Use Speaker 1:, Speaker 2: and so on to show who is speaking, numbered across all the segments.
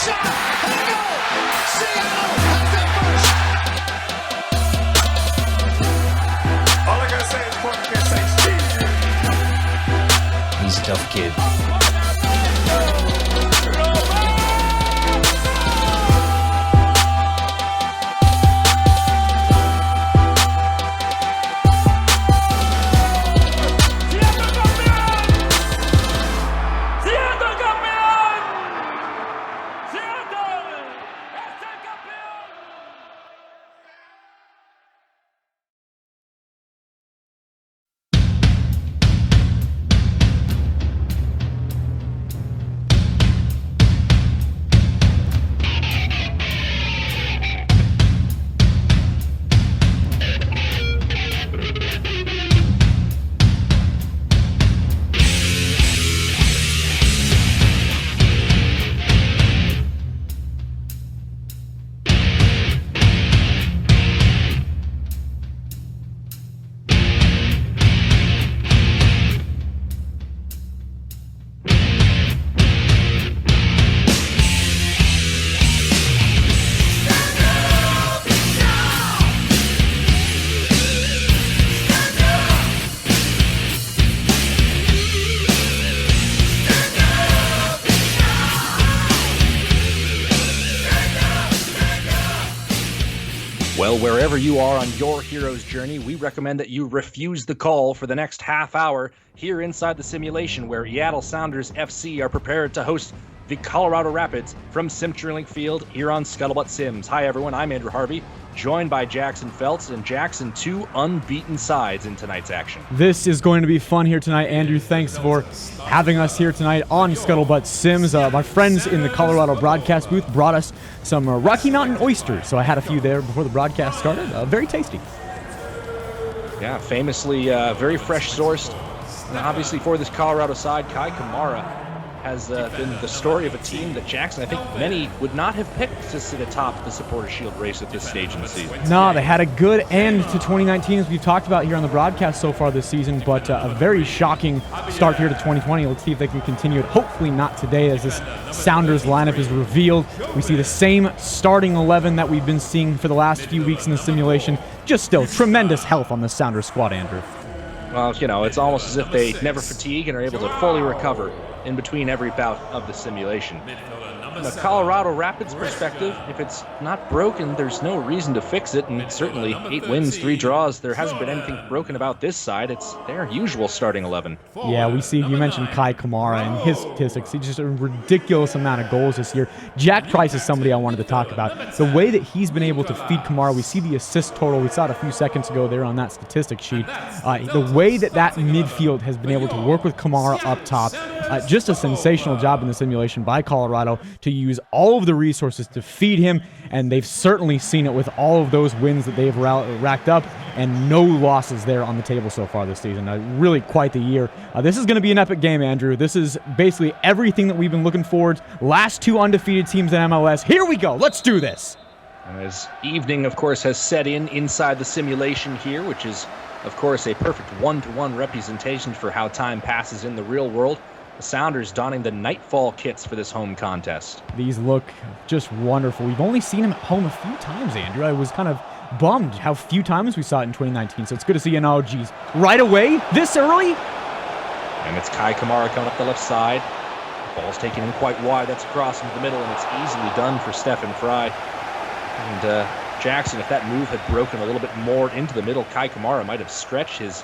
Speaker 1: Shot! And a goal! Seattle has their first! All I gotta say is Porter can't say
Speaker 2: He's a tough kid. Well, wherever you are on your hero's journey, we recommend that you refuse the call for the next half hour here inside the simulation where Seattle Sounders FC are prepared to host the Colorado Rapids from CenturyLink Field here on Scuttlebutt Sims. Hi, everyone. I'm Andrew Harvey, joined by Jackson Feltz, and Jackson, two unbeaten sides in tonight's action.
Speaker 3: This is going to be fun here tonight. Andrew, thanks for having us here tonight on Scuttlebutt Sims. My friends in the Colorado broadcast booth brought us some Rocky Mountain oysters, so I had a few there before the broadcast started. Very tasty.
Speaker 2: Yeah, famously very fresh sourced. And obviously for this Colorado side, Kai Kamara has been the story of a team that Jackson, I think many would not have picked to sit atop the Supporter Shield race at this stage in the season.
Speaker 3: No, they had a good end to 2019, as we've talked about here on the broadcast so far this season, but a very shocking start here to 2020. Let's see if they can continue it. Hopefully not today, as this Sounders lineup is revealed. We see the same starting 11 that we've been seeing for the last few weeks in the simulation. Just still tremendous health on the Sounders squad, Andrew.
Speaker 2: Well, you know, it's almost as if they never fatigue and are able to fully recover in between every bout of the simulation. From a Colorado Rapids perspective, if it's not broken, there's no reason to fix it, and certainly 8 wins, 3 draws, there hasn't been anything broken about this side. It's their usual starting 11.
Speaker 3: Yeah, we see, you mentioned Kai Kamara and his statistics. He's just a ridiculous amount of goals this year. Jack Price is somebody I wanted to talk about. The way that he's been able to feed Kamara, we see the assist total. We saw it a few seconds ago there on that statistics sheet. The way that midfield has been able to work with Kamara up top, just a sensational job in the simulation by Colorado to use all of the resources to feed him, and they've certainly seen it with all of those wins that they've racked up and no losses there on the table so far this season. Really quite the year. This is going to be an epic game, Andrew. This is basically everything that we've been looking forward to. Last 2 undefeated teams in MLS. Here we go. Let's do this.
Speaker 2: And as evening, of course, has set inside the simulation here, which is, of course, a perfect one-to-one representation for how time passes in the real world. The Sounders donning the Nightfall kits for this home contest.
Speaker 3: These look just wonderful. We've only seen him at home a few times, Andrew. I was kind of bummed how few times we saw it in 2019, so it's good to see. And oh, geez, right away, this early?
Speaker 2: And it's Kai Kamara coming up the left side. The ball's taken in quite wide. That's across into the middle, and it's easily done for Stephen Fry. And Jackson, if that move had broken a little bit more into the middle, Kai Kamara might have stretched his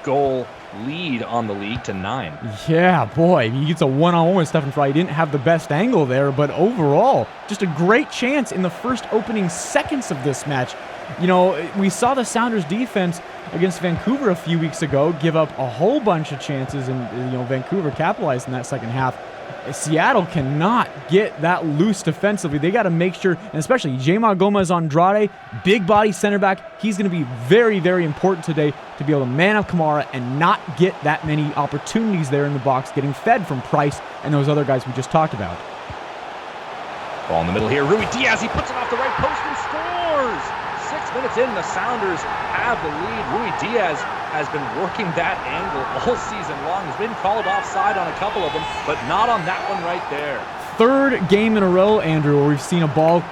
Speaker 2: goal lead on the league to 9.
Speaker 3: Yeah, boy, he gets a one-on-one with Stephen Fry. He didn't have the best angle there, but overall, just a great chance in the first opening seconds of this match. You know, we saw the Sounders defense against Vancouver a few weeks ago give up a whole bunch of chances, and Vancouver capitalized in that second half. Seattle cannot get that loose defensively. They got to make sure, and especially Jamal Gomez-Andrade, big body center back, he's going to be very, very important today to be able to man up Kamara and not get that many opportunities there in the box getting fed from Price and those other guys we just talked about.
Speaker 2: Ball in the middle here. Rui Diaz, he puts it off the right post and scores! 6 minutes in, the Sounders have the lead. Rui Diaz has been working that angle all season long. He's been called offside on a couple of them, but not on that one right there.
Speaker 3: Third game in a row, Andrew, where we've seen a ball,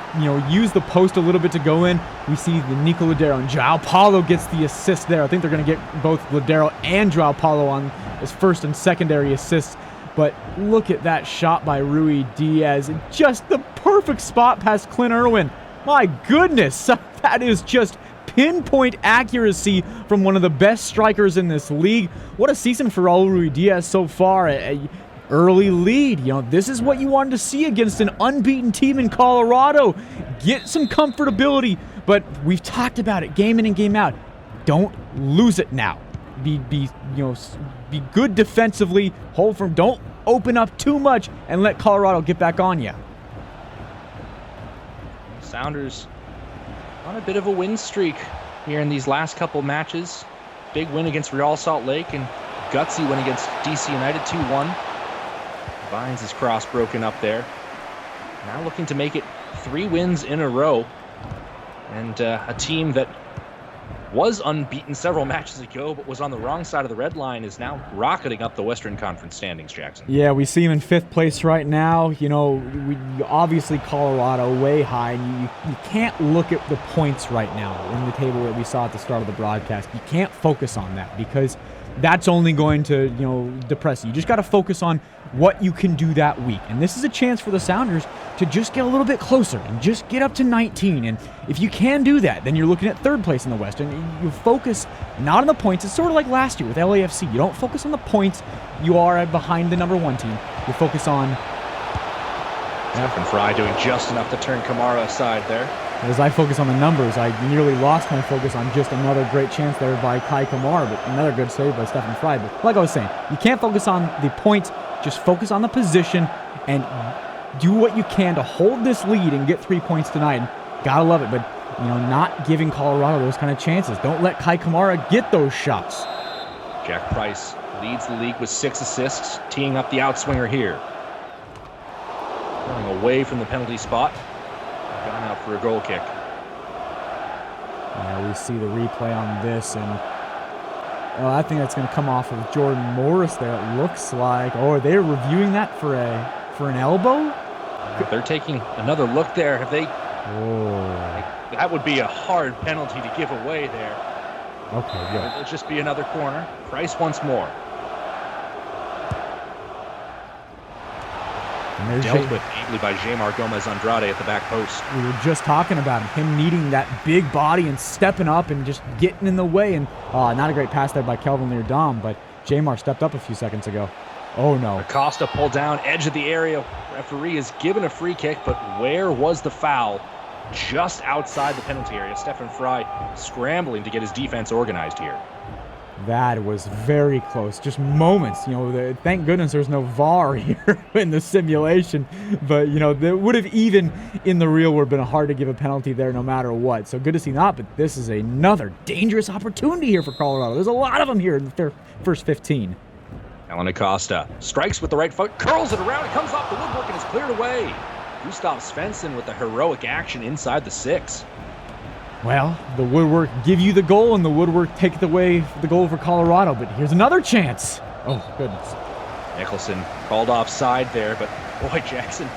Speaker 3: use the post a little bit to go in. We see the Nico Lodeiro, and Joao Paulo gets the assist there. I think they're going to get both Lodeiro and Joao Paulo on his first and secondary assists. But look at that shot by Rui Diaz. Just the perfect spot past Clint Irwin. My goodness, that is just pinpoint accuracy from one of the best strikers in this league. What a season for Raul Rui Diaz so far. Early lead. This is what you wanted to see against an unbeaten team in Colorado. Get some comfortability, but we've talked about it game in and game out. Don't lose it now. Be good defensively, hold firm, don't open up too much and let Colorado get back on you.
Speaker 2: Sounders on a bit of a win streak here in these last couple matches. Big win against Real Salt Lake and gutsy win against DC United 2-1. Vines' cross broken up there. Now looking to make it 3 wins in a row. And a team that was unbeaten several matches ago, but was on the wrong side of the red line, is now rocketing up the Western Conference standings, Jackson.
Speaker 3: Yeah, we see him in 5th place right now. We obviously Colorado way high, and you can't look at the points right now in the table that we saw at the start of the broadcast. You can't focus on that because that's only going to, depress you. You just got to focus on what you can do that week. And this is a chance for the Sounders to just get a little bit closer and just get up to 19. And if you can do that, then you're looking at 3rd place in the West. And you focus not on the points. It's sort of like last year with LAFC. You don't focus on the points. You are behind the number 1 team. You focus on...
Speaker 2: Stephen Fry doing just enough to turn Kamara aside there.
Speaker 3: As I focus on the numbers, I nearly lost my focus on just another great chance there by Kai Kamara, but another good save by Stephen Fry. But like I was saying, you can't focus on the points, just focus on the position and do what you can to hold this lead and get 3 points tonight. And gotta love it, but not giving Colorado those kind of chances. Don't let Kai Kamara get those shots.
Speaker 2: Jack Price leads the league with 6 assists, teeing up the outswinger here. Going away from the penalty spot. Gone out for a goal kick.
Speaker 3: Yeah, we see the replay on this, and I think that's going to come off of Jordan Morris there. It looks like. Oh, are they reviewing that for an elbow?
Speaker 2: They're taking another look there. Have they?
Speaker 3: Oh,
Speaker 2: that would be a hard penalty to give away there.
Speaker 3: Okay, good.
Speaker 2: It'll just be another corner. Price once more. Dealt with neatly by Jamar Gomez-Andrade at the back post.
Speaker 3: We were just talking about him needing that big body and stepping up and just getting in the way. And not a great pass there by Kelvin Leardom, but Jamar stepped up a few seconds ago. Oh, no.
Speaker 2: Acosta pulled down, edge of the area. Referee is given a free kick, but where was the foul? Just outside the penalty area. Stephen Fry scrambling to get his defense organized here.
Speaker 3: That was very close. Just moments. Thank goodness there's no VAR here in the simulation. But, there would have even in the real world been hard to give a penalty there no matter what. So good to see that. But this is another dangerous opportunity here for Colorado. There's a lot of them here in their first 15.
Speaker 2: Alan Acosta strikes with the right foot, curls it around, it comes off the woodwork and is cleared away. Gustav Svensson with the heroic action inside the 6.
Speaker 3: Well, the woodwork give you the goal, and the woodwork take away the goal for Colorado. But here's another chance. Oh, goodness.
Speaker 2: Nicholson called offside there, but boy, Jackson,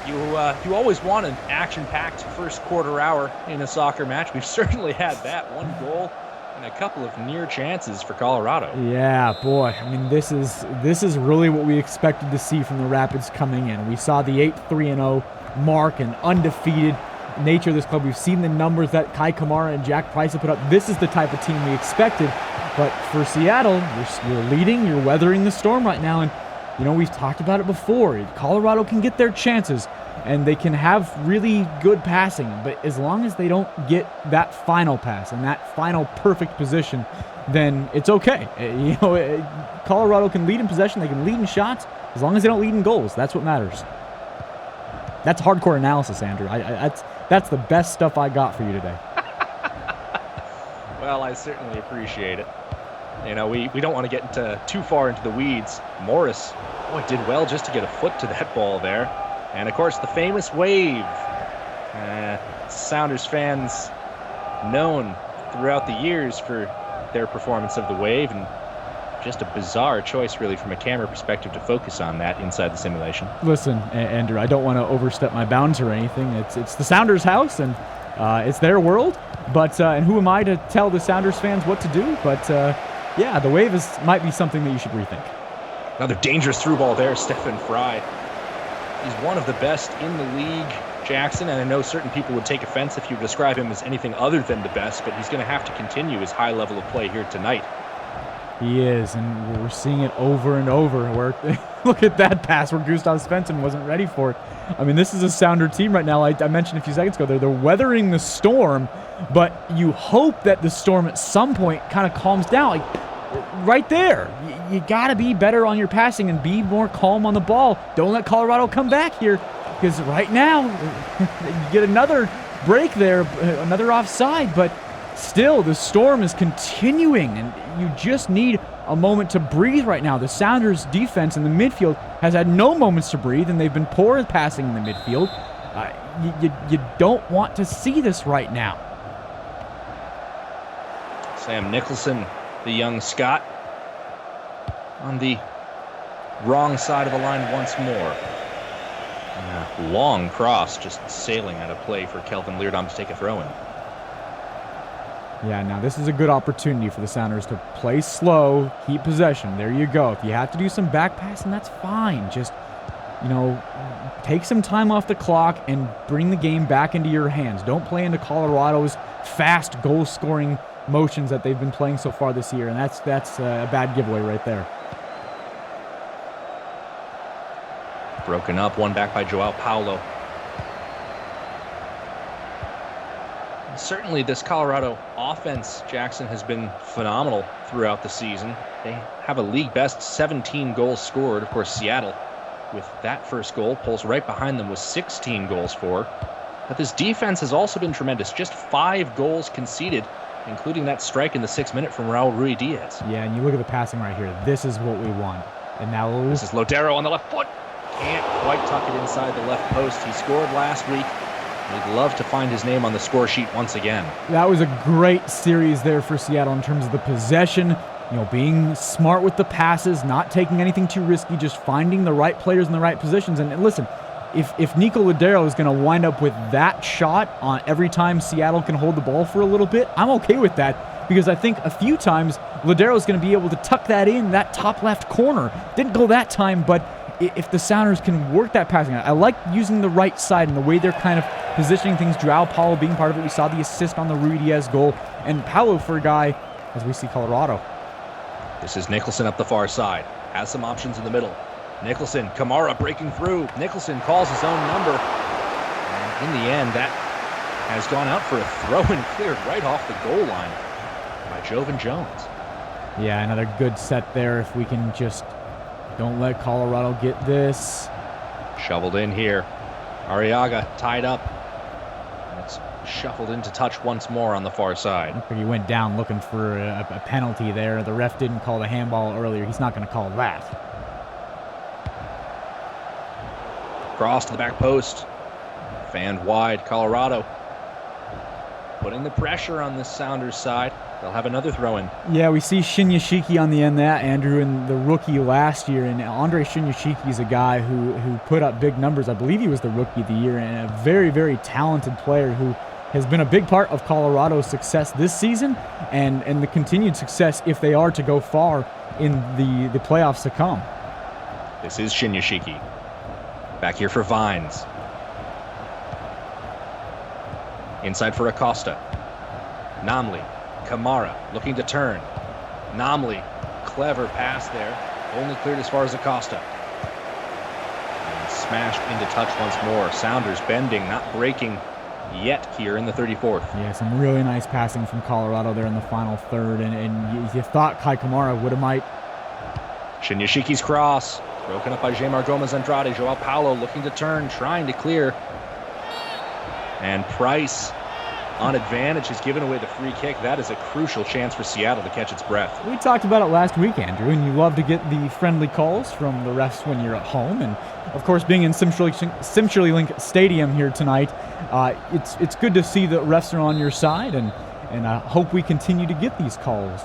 Speaker 2: you always want an action-packed first quarter hour in a soccer match. We've certainly had that. 1 goal and a couple of near chances for Colorado.
Speaker 3: Yeah, boy. I mean, this is really what we expected to see from the Rapids coming in. We saw the 8-3-0 mark and undefeated nature of this club. We've seen the numbers that Kai Kamara and Jack Price have put up. This is the type of team we expected. But for Seattle, you're leading, you're weathering the storm right now. And, we've talked about it before. Colorado can get their chances, and they can have really good passing. But as long as they don't get that final pass and that final perfect position, then it's okay. Colorado can lead in possession. They can lead in shots. As long as they don't lead in goals, that's what matters. That's hardcore analysis, Andrew. That's the best stuff I got for you today.
Speaker 2: Well, I certainly appreciate it. We don't want to get too far into the weeds. Morris, did well just to get a foot to that ball there. And, of course, the famous wave. Sounders fans known throughout the years for their performance of the wave, and just a bizarre choice really from a camera perspective to focus on that inside the simulation.
Speaker 3: Listen, Andrew, I don't want to overstep my bounds or anything. It's the Sounders' house, and it's their world. But and who am I to tell the Sounders fans what to do? But yeah, the wave might be something that you should rethink.
Speaker 2: Another dangerous through ball there, Stephen Fry. He's one of the best in the league, Jackson, and I know certain people would take offense if you describe him as anything other than the best, but he's going to have to continue his high level of play here tonight.
Speaker 3: He is, and we're seeing it over and over. Where look at that pass where Gustav Svensson wasn't ready for it. I mean, this is a Sounder team right now. I mentioned a few seconds ago, they're weathering the storm, but you hope that the storm at some point kind of calms down. Like right there, you got to be better on your passing and be more calm on the ball. Don't let Colorado come back here, because right now you get another break there, another offside, but still, the storm is continuing, and you just need a moment to breathe right now. The Sounders' defense in the midfield has had no moments to breathe, and they've been poor at passing in the midfield. You don't want to see this right now.
Speaker 2: Sam Nicholson, the young Scot, on the wrong side of the line once more. And a long cross just sailing out of play for Kelvin Leerdam to take a throw-in.
Speaker 3: Yeah, now this is a good opportunity for the Sounders to play slow, keep possession. There you go. If you have to do some back passing, that's fine. Just, take some time off the clock and bring the game back into your hands. Don't play into Colorado's fast goal-scoring motions that they've been playing so far this year, and that's a bad giveaway right there.
Speaker 2: Broken up, one back by Joao Paulo. Certainly this Colorado offense, Jackson, has been phenomenal throughout the season. They have a league best 17 goals scored. Of course, Seattle, with that first goal, pulls right behind them with 16 goals for. But this defense has also been tremendous. Just 5 goals conceded, including that strike in the 6th minute from Raul Ruiz-Diaz.
Speaker 3: Yeah, and you look at the passing right here. This is what we want. And now
Speaker 2: this is Lodero on the left foot. Can't quite tuck it inside the left post. He scored last week. We'd love to find his name on the score sheet once again. That
Speaker 3: was a great series there for Seattle in terms of the possession, being smart with the passes, not taking anything too risky, just finding the right players in the right positions. And listen, if Nico Lodero is going to wind up with that shot on every time Seattle can hold the ball for a little bit, I'm okay with that, because I think a few times Lodero is going to be able to tuck that in that top left corner. Didn't go that time, but if the Sounders can work that passing, I like using the right side and the way they're kind of positioning things. Joao Paulo being part of it. We saw the assist on the Ruiz-Diaz goal. And Paulo for a guy, as we see Colorado.
Speaker 2: This is Nicholson up the far side. Has some options in the middle. Nicholson, Kamara breaking through. Nicholson calls his own number. And in the end, that has gone out for a throw-in cleared right off the goal line by Jovan Jones.
Speaker 3: Yeah, another good set there. If we can just don't let Colorado get this.
Speaker 2: Shoveled in here. Arriaga tied up. And it's shuffled into touch once more on the far side.
Speaker 3: He went down looking for a penalty there. The ref didn't call the handball earlier. He's not going to call that.
Speaker 2: Cross to the back post. Fanned wide. Colorado putting the pressure on this Sounders side. They'll have another throw-in.
Speaker 3: Yeah, we see Shinyashiki on the end of that, Andrew, and the rookie last year. And Andre Shinyashiki is a guy who put up big numbers. I believe he was the rookie of the year, and a very, very talented player who has been a big part of Colorado's success this season and the continued success if they are to go far in the playoffs to come.
Speaker 2: This is Shinyashiki. Back here for Vines. Inside for Acosta. Namli. Kamara looking to turn. Namli, clever pass there. Only cleared as far as Acosta. And smashed into touch once more. Sounders bending, not breaking yet here in the 34th.
Speaker 3: Yeah, some really nice passing from Colorado there in the final third. And you thought Kai Kamara would have might.
Speaker 2: Shinyashiki's cross. Broken up by Jamar Gomez-Andrade. Joao Paulo looking to turn, trying to clear. And Price on advantage has given away the free kick. That is a crucial chance for Seattle to catch its breath.
Speaker 3: We talked about it last week, Andrew, and you love to get the friendly calls from the refs when you're at home. And, of course, being in CenturyLink Stadium here tonight, it's good to see that refs are on your side. And And I hope we continue to get these calls.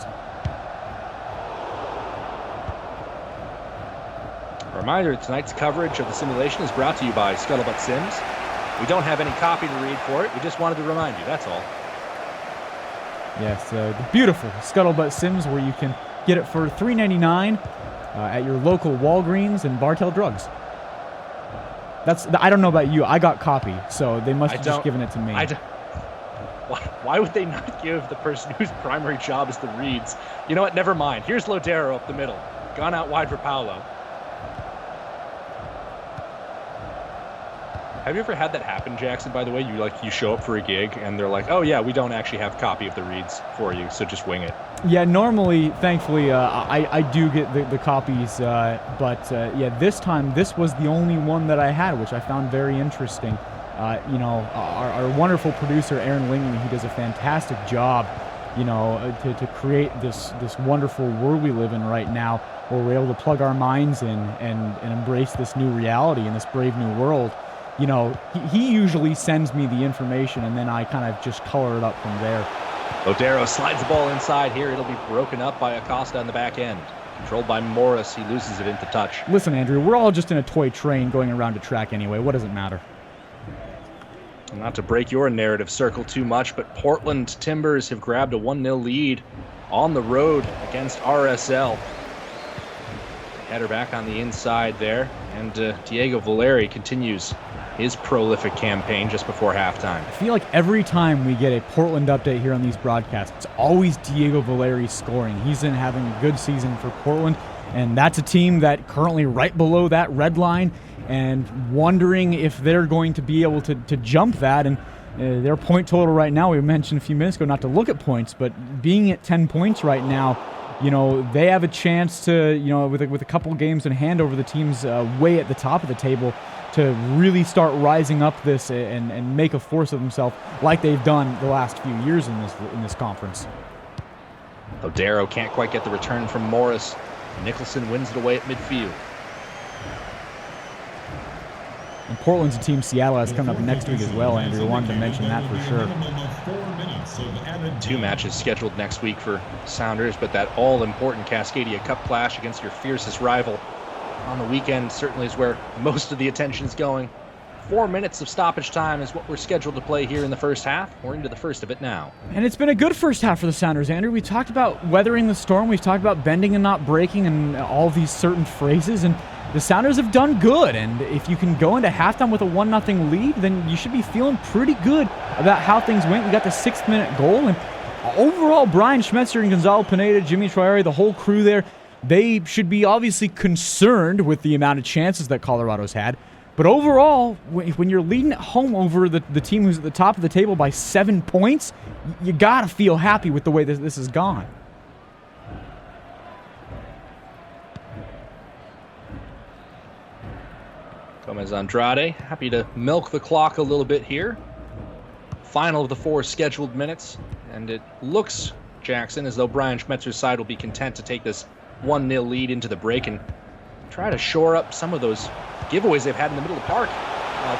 Speaker 2: A reminder, tonight's coverage of the simulation is brought to you by Scuttlebutt Sims. We don't have any copy to read for it. We just wanted to remind you, that's all.
Speaker 3: Yes, the beautiful Scuttlebutt Sims, where you can get it for $3.99 at your local Walgreens and Bartell Drugs. I don't know about you. I got copy, so they must have just given it to me.
Speaker 2: Why would they not give the person whose primary job is the reads? You know what? Never mind. Here's Lodero up the middle. Gone out wide for Paolo. Have you ever had that happen, Jackson, by the way? You show up for a gig and they're like, oh yeah, we don't actually have copy of the reads for you, so just wing it.
Speaker 3: Yeah, normally, thankfully, I do get the copies, but yeah, this time, this was the only one that I had, which I found very interesting. Our wonderful producer, Aaron Lingley, he does a fantastic job, to create this wonderful world we live in right now, where we're able to plug our minds in and embrace this new reality in this brave new world. He usually sends me the information, and then I kind of just color it up from there.
Speaker 2: Lodero slides the ball inside here. It'll be broken up by Acosta on the back end. Controlled by Morris. He loses it into touch.
Speaker 3: Listen, Andrew, we're all just in a toy train going around a track anyway. What does it matter?
Speaker 2: Not to break your narrative circle too much, but Portland Timbers have grabbed a 1-0 lead on the road against RSL. Header back on the inside there, and Diego Valeri continues his prolific campaign just before halftime.
Speaker 3: I feel like every time we get a Portland update here on these broadcasts, it's always Diego Valeri scoring. He's been having a good season for Portland, and that's a team that currently right below that red line, and wondering if they're going to be able to jump that. And their point total right now, we mentioned a few minutes ago not to look at points, but being at 10 points right now, they have a chance to, with a couple games in hand over the teams way at the top of the table, to really start rising up this and make a force of themselves like they've done the last few years in this conference.
Speaker 2: Lodero can't quite get the return from Morris. Nicholson wins it away at midfield.
Speaker 3: And Portland's a team Seattle has coming up next week as well, Andrew. I wanted to mention that for sure.
Speaker 2: 2 matches scheduled next week for Sounders, but that all-important Cascadia Cup clash against your fiercest rival on the weekend certainly is where most of the attention is going. 4 minutes of stoppage time is what we're scheduled to play here in the first half. We're into the first of it now.
Speaker 3: And it's been a good first half for the Sounders, Andrew. We talked about weathering the storm. We've talked about bending and not breaking and all these certain phrases, and the Sounders have done good. And if you can go into halftime with a 1-0 lead, then you should be feeling pretty good about how things went. We got the 6th minute goal, and overall, Brian Schmetzer and Gonzalo Pineda, Jimmy Troyari, the whole crew there, they should be obviously concerned with the amount of chances that Colorado's had. But overall, when you're leading at home over the team who's at the top of the table by 7 points, you got to feel happy with the way this has gone.
Speaker 2: Gomez Andrade, happy to milk the clock a little bit here. Final of the 4 scheduled minutes, and it looks, Jackson, as though Brian Schmetzer's side will be content to take this 1-0 lead into the break and try to shore up some of those giveaways they've had in the middle of the park.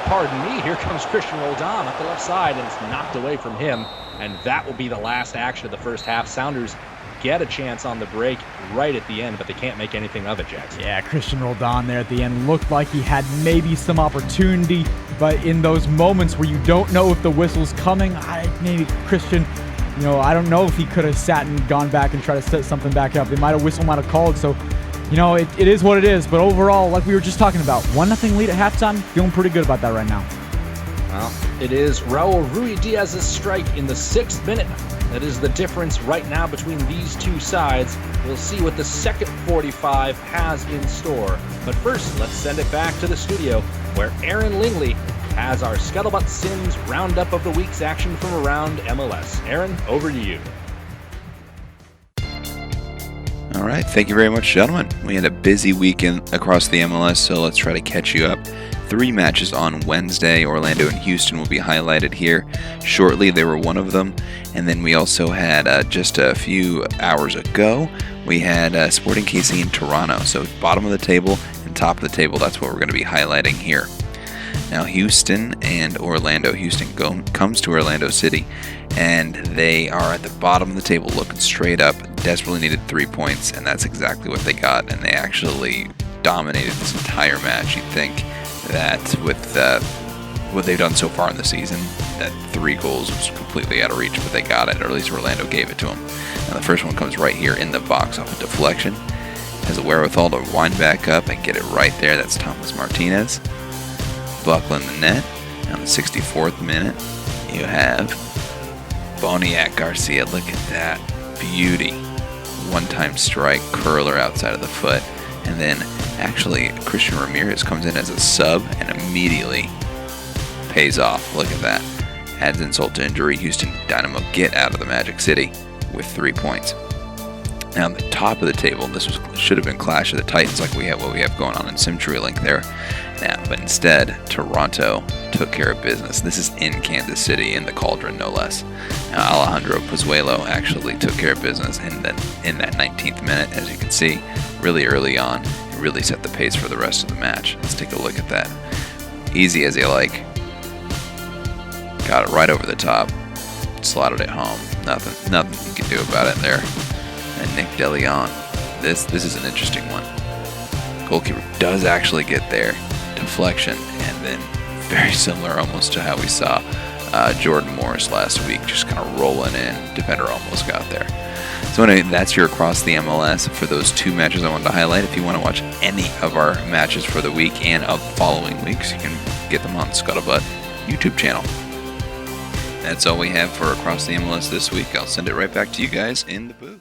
Speaker 2: Pardon me, here comes Christian Roldan up the left side, and it's knocked away from him, and that will be the last action of the first half. Sounders get a chance on the break right at the end, but they can't make anything of it, Jackson.
Speaker 3: Yeah, Christian Roldan there at the end looked like he had maybe some opportunity, but in those moments where you don't know if the whistle's coming, maybe Christian, I don't know if he could have sat and gone back and tried to set something back up. They might have whistled, might have called, so it is what it is. But overall, like we were just talking about, 1-0 lead at halftime, feeling pretty good about that right now.
Speaker 2: Well, it is Raul Ruidiaz's strike in the 6th minute. That is the difference right now between these two sides. We'll see what the second 45 has in store. But first, let's send it back to the studio where Aaron Lingley has our Scuttlebutt Sims roundup of the week's action from around MLS. Aaron, over to you.
Speaker 4: All right, thank you very much, gentlemen. We had a busy weekend across the MLS, so let's try to catch you up. 3 matches on Wednesday. Orlando and Houston will be highlighted here shortly. They were one of them. And then we also had, just a few hours ago, we had Sporting KC in Toronto. So bottom of the table and top of the table, that's what we're going to be highlighting here. Now Houston and Orlando. Houston comes to Orlando City, and they are at the bottom of the table looking straight up, desperately needed 3 points, and that's exactly what they got, and they actually dominated this entire match. You'd think that with what they've done so far in the season, that 3 goals was completely out of reach, but they got it, or at least Orlando gave it to them. Now the first one comes right here in the box off a deflection. Has a wherewithal to wind back up and get it right there. That's Thomas Martinez. Buckling the net. On the 64th minute, you have Boniek Garcia. Look at that beauty. One-time strike, curler outside of the foot. And then actually Christian Ramirez comes in as a sub and immediately pays off. Look at that. Adds insult to injury. Houston Dynamo get out of the Magic City with 3 points. Now on the top of the table, should have been Clash of the Titans like what we have going on in CenturyLink there. Now, but instead, Toronto took care of business. This is in Kansas City, in the Cauldron, no less. Now, Alejandro Pozuelo actually took care of business in that 19th minute, as you can see, really early on. It really set the pace for the rest of the match. Let's take a look at that. Easy as you like. Got it right over the top. Slotted it home. Nothing you can do about it there. And Nick DeLeon. This is an interesting one. Goalkeeper does actually get there. Deflection, and then very similar almost to how we saw Jordan Morris last week, just kind of rolling in. Defender almost got there. So anyway, that's your Across the MLS for those 2 matches I wanted to highlight. If you want to watch any of our matches for the week and of following weeks, you can get them on Scuttlebutt YouTube channel. That's all we have for Across the MLS this week. I'll send it right back to you guys in the booth.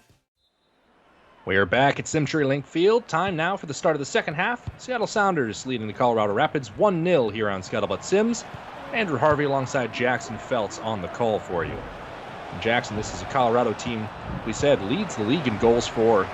Speaker 2: We are back at CenturyLink Field. Time now for the start of the second half. Seattle Sounders leading the Colorado Rapids 1-0 here on Scuttlebutt Sims. Andrew Harvey alongside Jackson Feltz on the call for you. And Jackson, this is a Colorado team, we said, leads the league in goals for.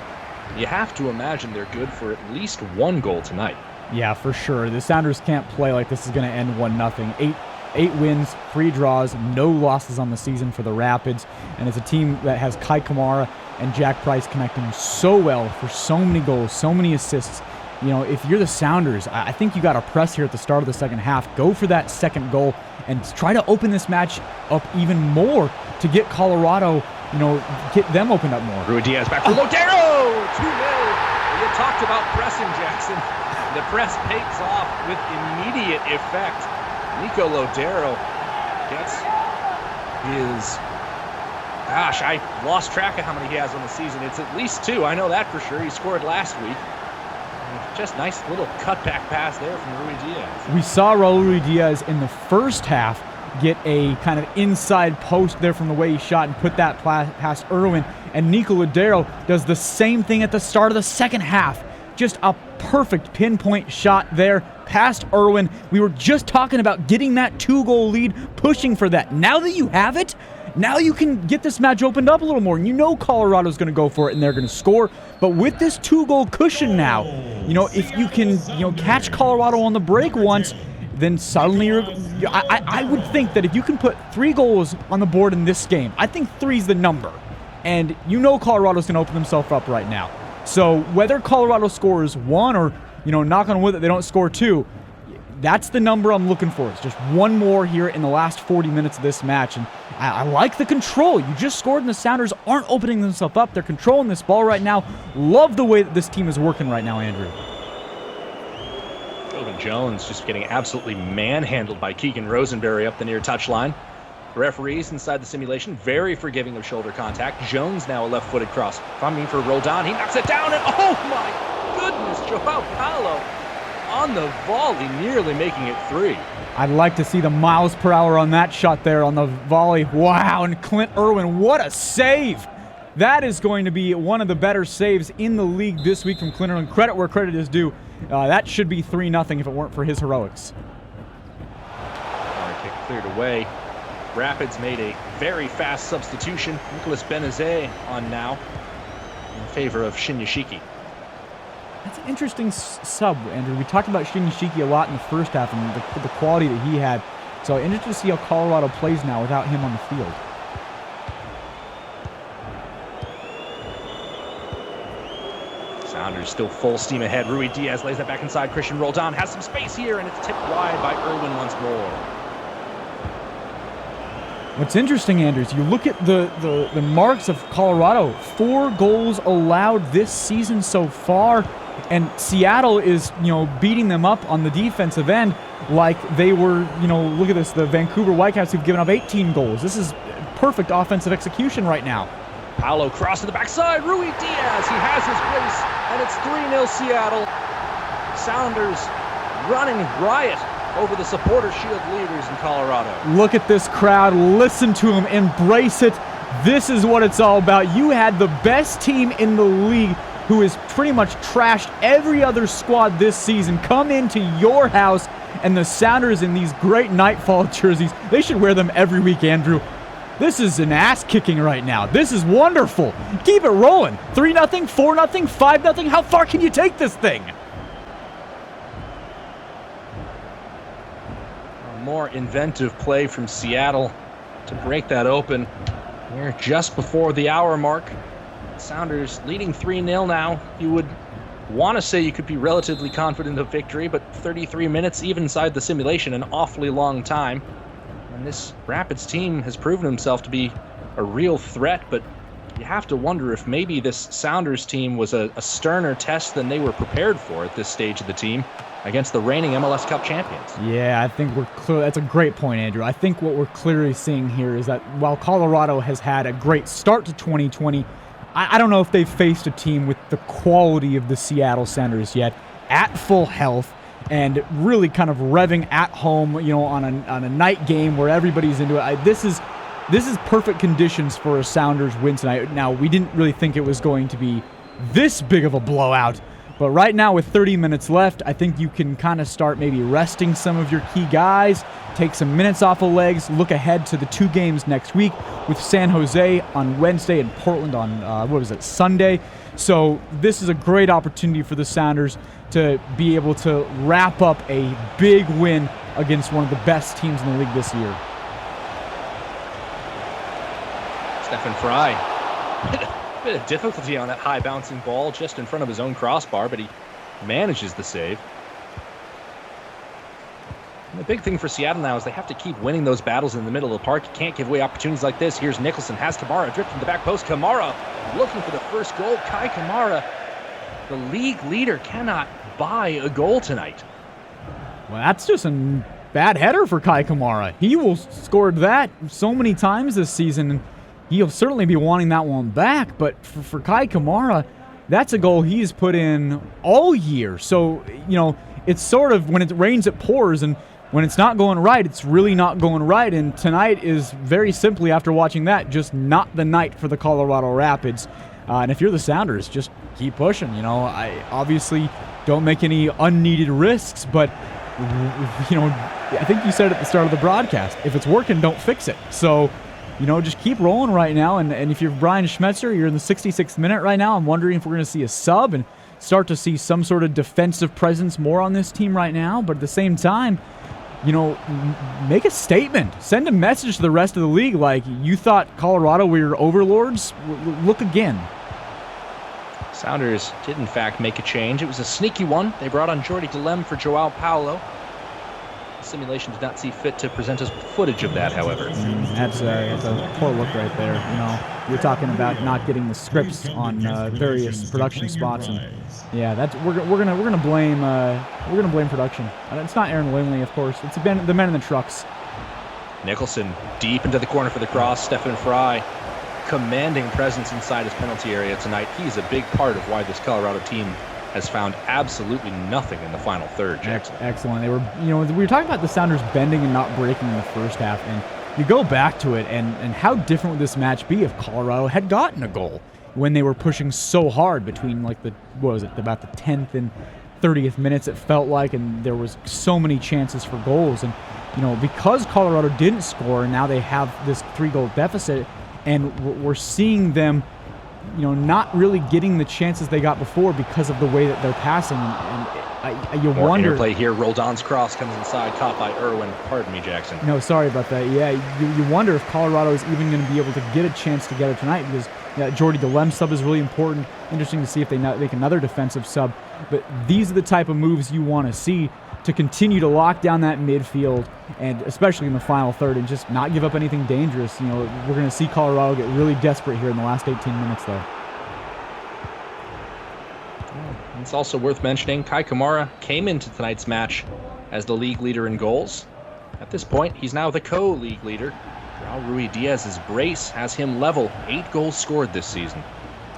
Speaker 2: You have to imagine they're good for at least 1 goal tonight.
Speaker 3: Yeah, for sure. The Sounders can't play like this is going to end 1-0. 8 wins, 3 draws, no losses on the season for the Rapids. And it's a team that has Kai Kamara and Jack Price connecting so well for so many goals, so many assists. You know, if you're the Sounders, I think you got to press here at the start of the second half. Go for that second goal and try to open this match up even more to get Colorado, get them opened up more.
Speaker 2: Rui Diaz back for Lodero! 2-0. You talked about pressing, Jackson. The press pays off with immediate effect. Nico Lodero gets his... Gosh, I lost track of how many he has on the season. It's at least 2. I know that for sure. He scored last week. Just nice little cutback pass there from Rui Diaz.
Speaker 3: We saw Raul Rui Diaz in the first half get a kind of inside post there from the way he shot and put that past Irwin. And Nico Lodero does the same thing at the start of the second half. Just a perfect pinpoint shot there past Irwin. We were just talking about getting that 2-goal lead, pushing for that. Now that you have it, now you can get this match opened up a little more. And you know Colorado's going to go for it and they're going to score. But with this 2-goal cushion now, if you can, catch Colorado on the break once, then suddenly I would think that if you can put 3 goals on the board in this game, I think 3's the number. And Colorado's going to open themselves up right now. So whether Colorado scores 1 or, knock on wood that they don't score 2, that's the number I'm looking for. It's just 1 more here in the last 40 minutes of this match. And I like the control. You just scored and the Sounders aren't opening themselves up. They're controlling this ball right now. Love the way that this team is working right now, Andrew.
Speaker 2: Philvin Jones just getting absolutely manhandled by Keegan Rosenberry up the near touchline. Referees inside the simulation very forgiving of shoulder contact. Jones now a left-footed cross. Coming for Roldan. He knocks it down and oh my goodness, Joao Paulo on the volley, nearly making it 3.
Speaker 3: I'd like to see the miles per hour on that shot there on the volley. Wow, and Clint Irwin, what a save! That is going to be one of the better saves in the league this week from Clint Irwin. Credit where credit is due. That should be 3-0 if it weren't for his heroics.
Speaker 2: Kick cleared away. Rapids made a very fast substitution. Nicolas Benazet on now in favor of Shinyashiki.
Speaker 3: That's an interesting sub, Andrew. We talked about Shinyashiki a lot in the first half and the quality that he had. So interested to see how Colorado plays now without him on the field.
Speaker 2: Sounders still full steam ahead. Rui Diaz lays that back inside. Christian Roldan has some space here, and it's tipped wide by Irwin once more.
Speaker 3: What's interesting, Anders, you look at the marks of Colorado. 4 goals allowed this season so far, and Seattle is, beating them up on the defensive end like they were, look at this, the Vancouver Whitecaps who've given up 18 goals. This is perfect offensive execution right now.
Speaker 2: Paolo cross to the backside. Rui Diaz, he has his place, and it's 3-0 Seattle. Sounders running riot over the supporter shield leaders in Colorado.
Speaker 3: Look at this crowd. Listen to them. Embrace it. This is what it's all about. You had the best team in the league who has pretty much trashed every other squad this season come into your house, and the Sounders in these great Nightfall jerseys, they should wear them every week, Andrew. This is an ass-kicking right now. This is wonderful. Keep it rolling. 3-0, 4-0, 5-0. How far can you take this thing?
Speaker 2: More inventive play from Seattle to break that open. We're just before the hour mark. Sounders leading 3-0 now. You would want to say you could be relatively confident of victory, but 33 minutes, even inside the simulation, an awfully long time. And this Rapids team has proven himself to be a real threat, but you have to wonder if maybe this Sounders team was a sterner test than they were prepared for at this stage of the team against the reigning MLS Cup champions.
Speaker 3: Yeah, I think we're clear. That's a great point, Andrew. I think what we're clearly seeing here is that while Colorado has had a great start to 2020, I don't know if they've faced a team with the quality of the Seattle Sounders yet, at full health, and really kind of revving at home, on a night game where everybody's into it. This is perfect conditions for a Sounders win tonight. Now, we didn't really think it was going to be this big of a blowout, but right now with 30 minutes left, I think you can kind of start maybe resting some of your key guys, take some minutes off of legs, look ahead to the 2 games next week with San Jose on Wednesday and Portland on, Sunday. So this is a great opportunity for the Sounders to be able to wrap up a big win against one of the best teams in the league this year.
Speaker 2: Stephen Fry. Bit of difficulty on that high bouncing ball just in front of his own crossbar, but he manages the save. And the big thing for Seattle now is they have to keep winning those battles in the middle of the park. You can't give away opportunities like this. Here's Nicholson, has Kamara drifting to the back post. Kamara looking for the first goal. Kai Kamara, the league leader, cannot buy a goal tonight.
Speaker 3: Well, that's just a bad header for Kai Kamara. He will scored that so many times this season, and he'll certainly be wanting that one back. But for Kai Kamara, that's a goal he's put in all year. So, it's sort of when it rains, it pours, and when it's not going right, it's really not going right. And tonight is very simply, after watching that, just not the night for the Colorado Rapids. And if you're the Sounders, just keep pushing. I obviously don't make any unneeded risks, but I think you said at the start of the broadcast, if it's working, don't fix it. So, just keep rolling right now. And if you're Brian Schmetzer, you're in the 66th minute right now. I'm wondering if we're going to see a sub and start to see some sort of defensive presence more on this team right now. But at the same time, make a statement. Send a message to the rest of the league like, you thought Colorado were your overlords? Look again.
Speaker 2: Sounders did, in fact, make a change. It was a sneaky one. They brought on Jordi Delem for Joao Paulo. The simulation did not see fit to present us with footage of that, however.
Speaker 3: That's a poor look right there. You're talking about not getting the scripts on various production spots, and yeah, that's we're gonna blame production. It's not Aaron Lindley, of course. It's the men in the trucks.
Speaker 2: Nicholson deep into the corner for the cross. Stephen Fry, commanding presence inside his penalty area tonight. He's a big part of why this Colorado team has found absolutely nothing in the final third, Jackson.
Speaker 3: Excellent. They were, we were talking about the Sounders bending and not breaking in the first half, and you go back to it, and how different would this match be if Colorado had gotten a goal when they were pushing so hard between about the 10th and 30th minutes, it felt like, and there was so many chances for goals, and because Colorado didn't score, and now they have this 3-goal deficit, and we're seeing them not really getting the chances they got before because of the way that they're passing. And You
Speaker 2: More
Speaker 3: wonder.
Speaker 2: interplay here. Roldan's cross comes inside, caught by Irwin. Pardon me, Jackson.
Speaker 3: No, sorry about that. Yeah, you wonder if Colorado is even going to be able to get a chance together tonight, because Jordy DeLem sub is really important. Interesting to see if they make another defensive sub. But these are the type of moves you want to see to continue to lock down that midfield, and especially in the final third, and just not give up anything dangerous. We're going to see Colorado get really desperate here in the last 18 minutes, though.
Speaker 2: It's also worth mentioning, Kai Kamara came into tonight's match as the league leader in goals. At this point, he's now the co-league leader. Raul Ruidiaz's brace has him level, 8 goals scored this season.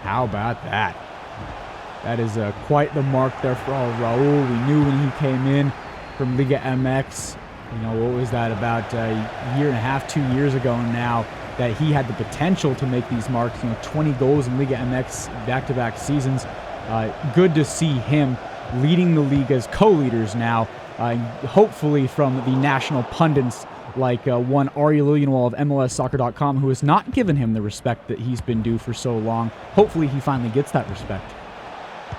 Speaker 3: How about that? That is quite the mark there for Raul. We knew when he came in from Liga MX, what was that, about a year and a half, 2 years ago now, that he had the potential to make these marks, 20 goals in Liga MX back-to-back seasons. Good to see him leading the league as co-leaders now, hopefully from the national pundits like one Ari Lilienwall of MLSsoccer.com, who has not given him the respect that he's been due for so long. Hopefully he finally gets that respect.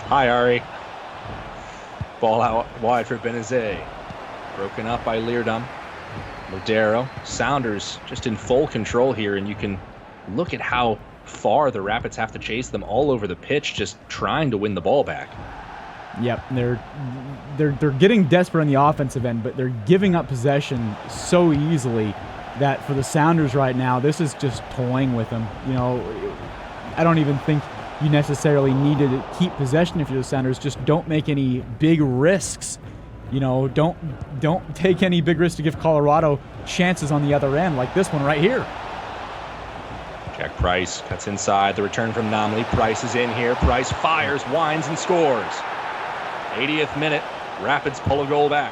Speaker 2: Hi, Ari. Ball out wide for Benazet. Broken up by Leerdam. Modero. Sounders just in full control here, and you can look at how far the Rapids have to chase them all over the pitch, just trying to win the ball back.
Speaker 3: Yep, they're getting desperate on the offensive end, but they're giving up possession so easily that for the Sounders right now, this is just toying with them. I don't even think you necessarily need to keep possession if you're the Sounders. Just don't make any big risks. Don't take any big risks to give Colorado chances on the other end, like this one right here.
Speaker 2: Jack Price cuts inside. The return from Namli. Price is in here. Price fires, winds, and scores. 80th minute. Rapids pull a goal back.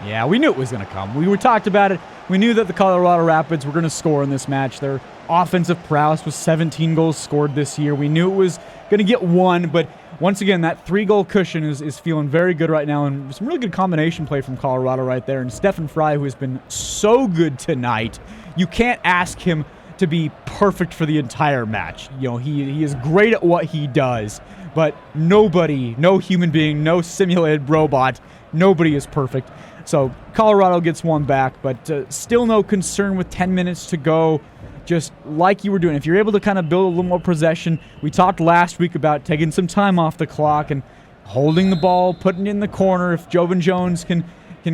Speaker 3: Yeah, we knew it was going to come. We talked about it. We knew that the Colorado Rapids were going to score in this match. Their offensive prowess was 17 goals scored this year. We knew it was going to get one, but once again, that 3-goal cushion is feeling very good right now, and some really good combination play from Colorado right there. And Stefan Fry, who has been so good tonight, you can't ask him to be perfect for the entire match. He is great at what he does, but nobody, no human being, no simulated robot, nobody is perfect. So Colorado gets one back, but still no concern with 10 minutes to go. Just like you were doing, if you're able to kind of build a little more possession. We talked last week about taking some time off the clock and holding the ball, putting it in the corner. If Jovan Jones can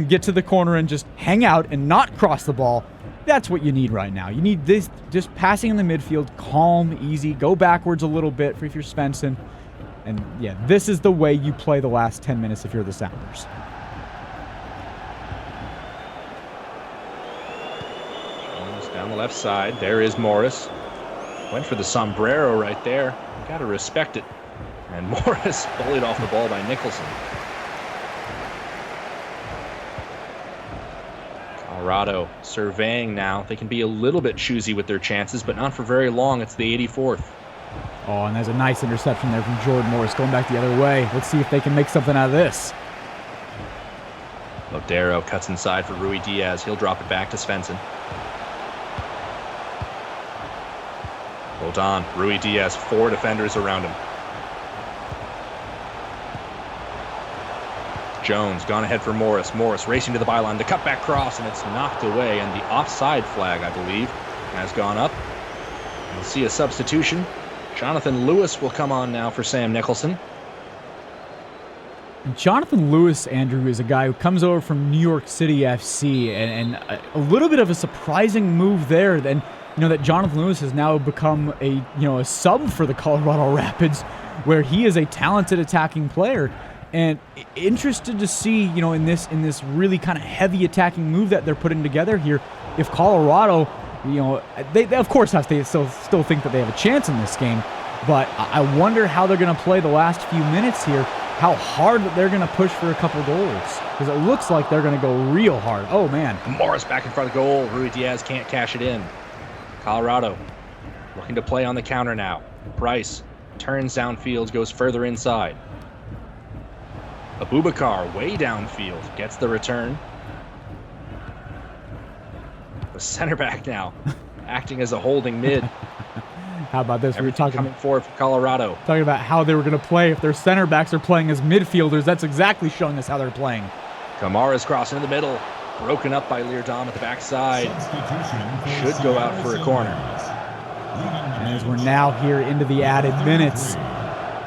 Speaker 3: get to the corner and just hang out and not cross the ball, that's what you need right now. You need this, just passing in the midfield, calm, easy, go backwards a little bit for if you're Svensson. And yeah, this is the way you play the last 10 minutes if you're the Sounders.
Speaker 2: Jones down the left side. There is Morris. Went for the sombrero right there. Got to respect it. And Morris bullied off the ball by Nicholson. Colorado surveying now. They can be a little bit choosy with their chances, but not for very long. It's the 84th.
Speaker 3: Oh, and there's a nice interception there from Jordan Morris going back the other way. Let's see if they can make something out of this.
Speaker 2: Modero cuts inside for Ruidiaz. He'll drop it back to Svensson. Hold on. Ruidiaz, 4 defenders around him. Jones gone ahead for Morris. Morris racing to the byline. The cutback cross, and it's knocked away. And the offside flag, I believe, has gone up. We'll see a substitution. Jonathan Lewis will come on now for Sam Nicholson.
Speaker 3: Jonathan Lewis, Andrew, is a guy who comes over from New York City FC, and a little bit of a surprising move there. And that Jonathan Lewis has now become a sub for the Colorado Rapids, where he is a talented attacking player. And interested to see, in this really kind of heavy attacking move that they're putting together here, if Colorado, they of course have to still think that they have a chance in this game, but I wonder how they're going to play the last few minutes here, how hard that they're going to push for a couple goals, because it looks like they're going to go real hard. Oh, man.
Speaker 2: Morris back in front of goal. Ruidiaz can't cash it in. Colorado looking to play on the counter now. Price turns downfield, goes further inside. Abubakar way downfield gets the return. The center back now acting as a holding mid.
Speaker 3: How about this? We were talking
Speaker 2: coming forward for Colorado.
Speaker 3: Talking about how they were going to play if their center backs are playing as midfielders. That's exactly showing us how they're playing.
Speaker 2: Kamara's crossing in the middle. Broken up by Leardom at the backside. Should go out for a corner.
Speaker 3: And as we're now here into the added minutes,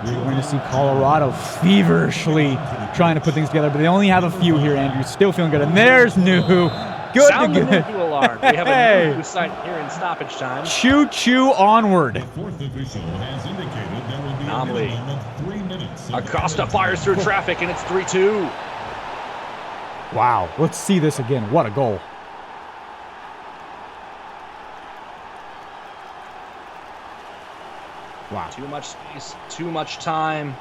Speaker 3: we're going to see Colorado feverishly trying to put things together, but they only have a few here, Andrew. Still feeling good. And there's Nuhu. Good
Speaker 2: Sound
Speaker 3: to
Speaker 2: the
Speaker 3: good.
Speaker 2: Nuhu alarm. We have a Nuhu sight here in stoppage time.
Speaker 3: Choo-choo onward.
Speaker 2: Anomaly. Acosta fires through traffic, and it's 3-2.
Speaker 3: Wow. Let's see this again. What a goal. Wow.
Speaker 2: Too much space, too much time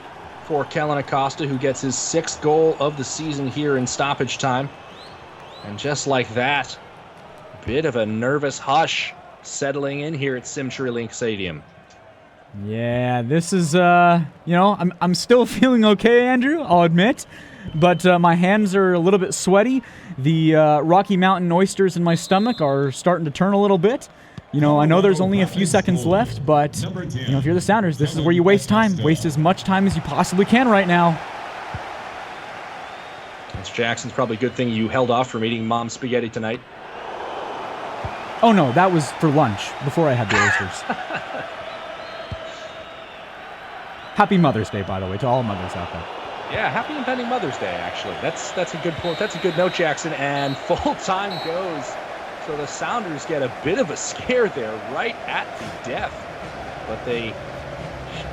Speaker 2: for Kellen Acosta, who gets his 6th goal of the season here in stoppage time. And just like that, a bit of a nervous hush settling in here at CenturyLink Stadium.
Speaker 3: Yeah, this is, I'm still feeling okay, Andrew, I'll admit. But my hands are a little bit sweaty. The Rocky Mountain oysters in my stomach are starting to turn a little bit. I know there's only a few seconds left, but, if you're the Sounders, this is where you waste time. Waste as much time as you possibly can right now.
Speaker 2: It's Jackson's probably a good thing you held off from eating mom's spaghetti tonight.
Speaker 3: Oh, no, that was for lunch, before I had the oysters. Happy Mother's Day, by the way, to all mothers out there.
Speaker 2: Yeah, happy impending Mother's Day, actually. That's a good point. That's a good note, Jackson. And full time goes. So the Sounders get a bit of a scare there right at the death. But they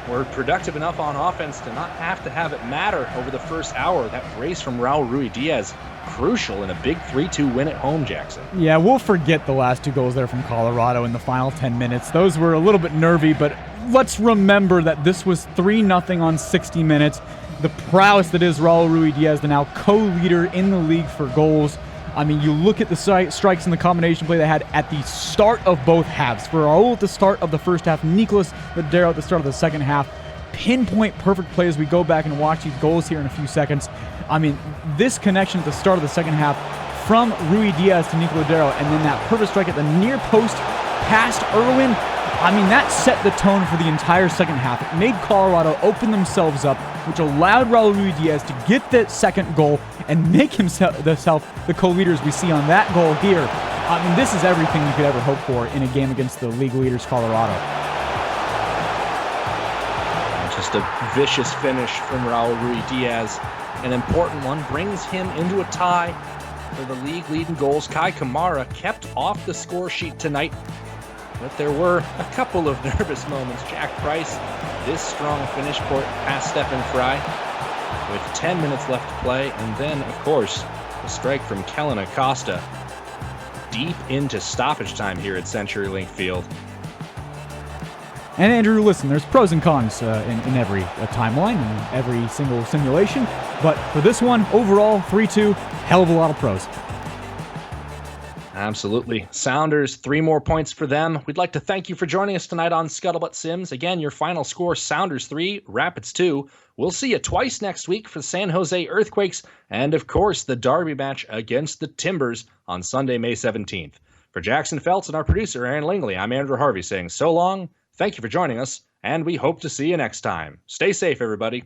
Speaker 2: were productive enough on offense to not have to have it matter over the first hour. That brace from Raul Ruidiaz, crucial in a big 3-2 win at home, Jackson.
Speaker 3: Yeah, we'll forget the last 2 goals there from Colorado in the final 10 minutes. Those were a little bit nervy, but let's remember that this was 3-0 on 60 minutes. The prowess that is Raul Ruidiaz, the now co-leader in the league for goals. I mean, you look at the strikes and the combination play they had at the start of both halves. For Raul at the start of the first half, Nicolas Lodeiro at the start of the second half. Pinpoint perfect play as we go back and watch these goals here in a few seconds. I mean, this connection at the start of the second half from Ruidiaz to Nicolas Lodeiro, and then that perfect strike at the near post past Irwin. I mean, that set the tone for the entire second half. It made Colorado open themselves up, which allowed Raul Ruidiaz to get that second goal and make himself the co-leaders we see on that goal here. I mean, this is everything you could ever hope for in a game against the league leaders, Colorado.
Speaker 2: Just a vicious finish from Raul Ruidiaz. An important one, brings him into a tie for the league leading goals. Kai Kamara kept off the score sheet tonight, but there were a couple of nervous moments. Jack Price, this strong finish past Stephen Fry with 10 minutes left to play. And then, of course, the strike from Kellen Acosta deep into stoppage time here at CenturyLink Field.
Speaker 3: And Andrew, listen, there's pros and cons in every timeline and every single simulation. But for this one, overall, 3-2, hell of a lot of pros.
Speaker 2: Absolutely. Sounders, 3 more points for them. We'd like to thank you for joining us tonight on Scuttlebutt Sims. Again, your final score, Sounders 3, Rapids 2. We'll see you twice next week for the San Jose Earthquakes and, of course, the derby match against the Timbers on Sunday, May 17th. For Jackson Feltz and our producer, Aaron Lingley, I'm Andrew Harvey saying so long, thank you for joining us, and we hope to see you next time. Stay safe, everybody.